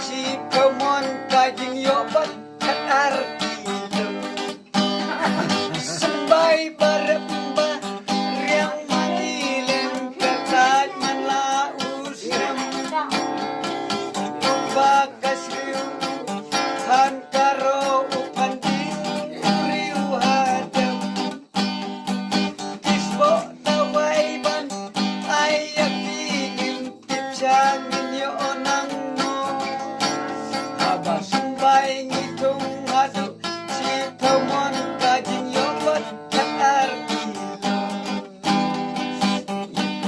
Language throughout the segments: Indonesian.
si kemon kajing yobat arti sembai baremba riang mangilem kertaj manlaus bagas riu han karo upandi riu hadam kisbo tawai ban ayak ingin tipsangin yo onang no aba sembai ngitung hadu si kemon kajing yobat arti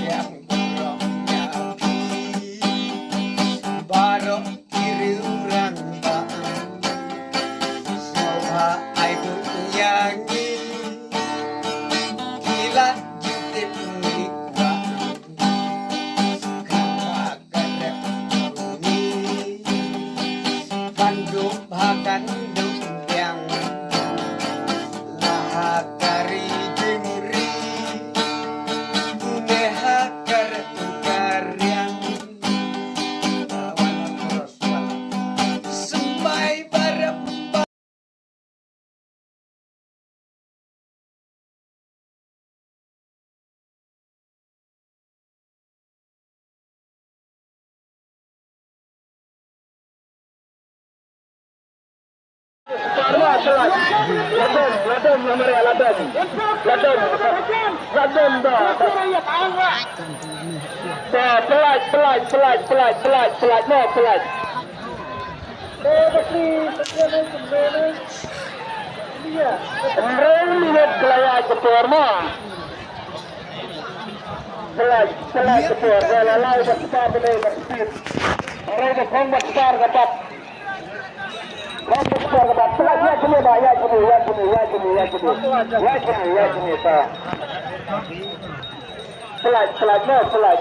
yang burung nyapi barok kiri urang baan soha aibu yangi gila jutip ngikbaan kata garep bunyi bandung bahkan yang lahat kari jemuri neha karyang sembai baremba Pelat,